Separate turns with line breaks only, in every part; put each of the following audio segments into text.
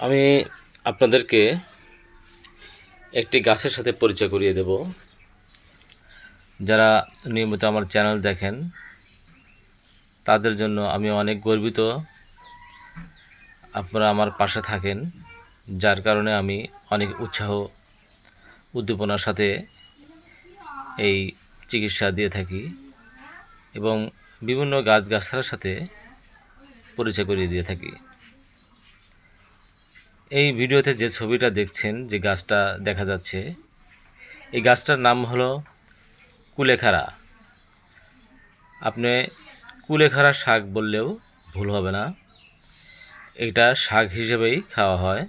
আমি আপনাদেরকে একটি গাছের সাথে পরিচয় করিয়ে দেব। যারা নিয়মিত আমার চ্যানেল দেখেন তাদের জন্য আমি অনেক গর্বিত। আপনারা আমার পাশে থাকেন, যার কারণে আমি অনেক উৎসাহ উদ্দীপনার সাথে এই চিকিৎসা দিয়ে থাকি এবং বিভিন্ন গাছগাছালির সাথে পরিচয় করিয়ে দিয়ে থাকি। এই ভিডিওতে যে ছবিটা দেখছেন, যে গাছটা দেখা যাচ্ছে, এই গাছটার নাম হলো কুলেখাড়া। আপনি কুলেখাড়া শাক বললেও ভুল হবে না। এটা শাক হিসেবেই খাওয়া হয়।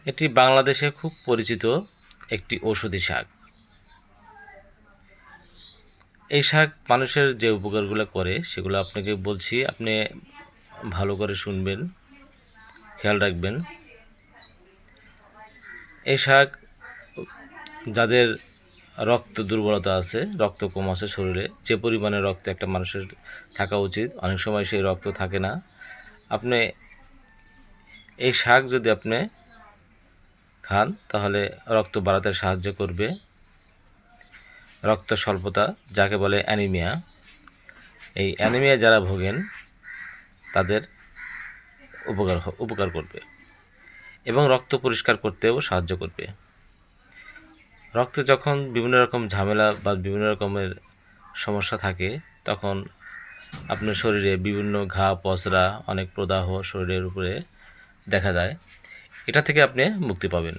এটি বাংলাদেশে খুব পরিচিত একটি ঔষধি শাক। এই শাক মানুষের যে উপকারগুলো করে সেগুলো আপনাকে বলছি, আপনি ভালো করে শুনবেন, খেয়াল রাখবেন। এই শাক যাদের রক্ত দুর্বলতা আছে, রক্ত কম আছে শরীরে, যে পরিমাণে রক্ত একটা মানুষের থাকা উচিত, অনেক সময় সেই রক্ত থাকে না। আপনি এই শাক যদি আপনি খান তাহলে রক্ত বাড়াতে সাহায্য করবে। রক্ত স্বল্পতা, যাকে বলে অ্যানিমিয়া, এই অ্যানিমিয়া যারা ভোগেন তাদের উপকার করবে এবং রক্ত পরিষ্কার করতেও সাহায্য করবে। রক্তে যখন বিভিন্ন রকম ঝামেলা বা বিভিন্ন রকমের সমস্যা থাকে, তখন আপনার শরীরে বিভিন্ন ঘা, পচরা, অনেক প্রদাহ শরীরের উপরে দেখা যায়। এটা থেকে আপনি মুক্তি পাবেন।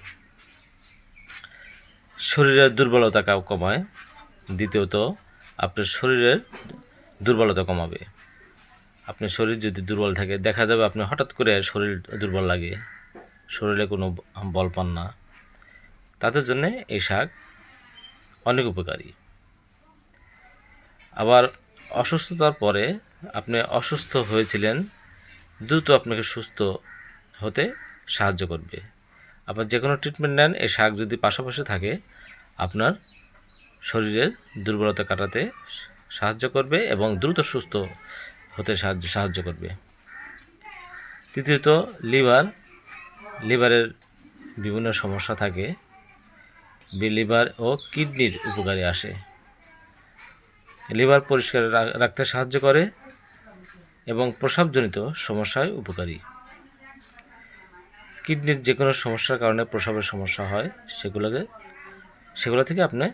শরীরের দুর্বলতা কমায়। দ্বিতীয়ত, আপনার শরীরের দুর্বলতা কমাবে। আপনার শরীর যদি দুর্বল থাকে, দেখা যাবে আপনি হঠাৎ করে শরীর দুর্বল লাগে, শরীরে কোনো বল পান না, তাদের জন্য এই শাক অনেক উপকারী। আবার অসুস্থতার পরে আপনি অসুস্থ হয়েছিলেন, দ্রুত আপনাকে সুস্থ হতে সাহায্য করবে। আপনার যে কোনো ট্রিটমেন্ট নেন, এই শাক যদি পাশাপাশি থাকে আপনার শরীরের দুর্বলতা কাটাতে সাহায্য করবে এবং দ্রুত সুস্থ হতে সাহায্য করবে। তৃতীয়ত, লিভারের বিভিন্ন সমস্যা থাকে, লিভার ও কিডনির উপকারে আসে। লিভার পরিষ্কার রাখতে সাহায্য করে এবং প্রস্রাবজনিত সমস্যায় উপকারী। কিডনির যে কোনো সমস্যার কারণে প্রস্রাবের সমস্যা হয়, সেগুলো থেকে আপনি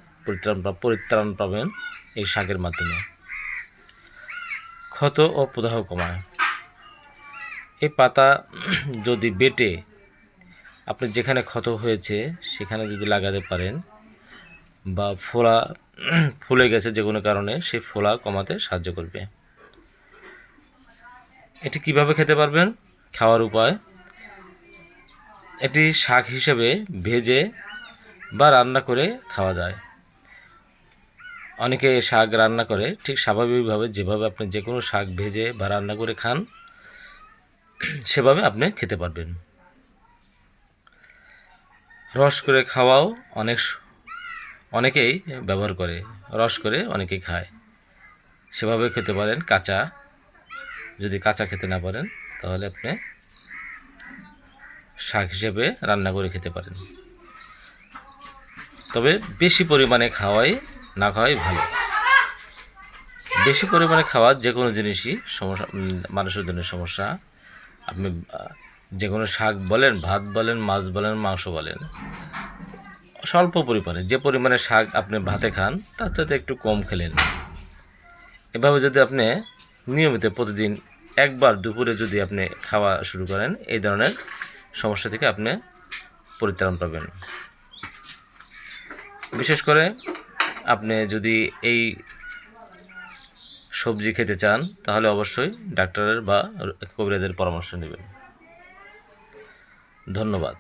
পরিত্রাণ পাবেন এই শাকের মাধ্যমে। ক্ষত ও প্রদাহ কমায়। এই পাতা যদি বেটে আপনি যেখানে ক্ষত হয়েছে সেখানে যদি লাগাতে পারেন, বা ফুলে গেছে যে কোনো কারণে, সেই ফোলা কমাতে সাহায্য করবে। এটি কিভাবে খেতে পারবেন? খাওয়ার উপায়: এটি শাক হিসেবে ভেজে বা রান্না করে খাওয়া যায়। অনেকে শাক রান্না করে ঠিক স্বাভাবিকভাবে, যেভাবে আপনি যে কোনো শাক ভেজে বা রান্না করে খান, সেভাবে আপনি খেতে পারবেন। রস করে খাওয়াও অনেকেই ব্যবহার করে, রস করে অনেকেই খায়, সেভাবে খেতে পারেন। যদি কাঁচা খেতে না পারেন তাহলে আপনি শাক হিসেবে রান্না করে খেতে পারেন। তবে বেশি পরিমাণে না খাওয়াই ভালো। বেশি পরিমাণে খাওয়া যে কোনো জিনিসই সমস্যা, মানুষের জন্য সমস্যা। আপনি যে কোনো শাক বলেন, ভাত বলেন, মাছ বলেন, মাংস বলেন, স্বল্প পরিমাণে, যে পরিমাণে শাক আপনি ভাতে খান তার সাথে একটু কম খেলেন। এভাবে যদি আপনি নিয়মিত প্রতিদিন একবার দুপুরে যদি আপনি খাওয়া শুরু করেন, এই ধরনের সমস্যা থেকে আপনি পরিত্রাণ পাবেন। বিশেষ করে আপনি যদি এই সবজি খেতে চান তাহলে অবশ্যই ডাক্তারের বা কবিরাজের পরামর্শ নেবেন। ধন্যবাদ।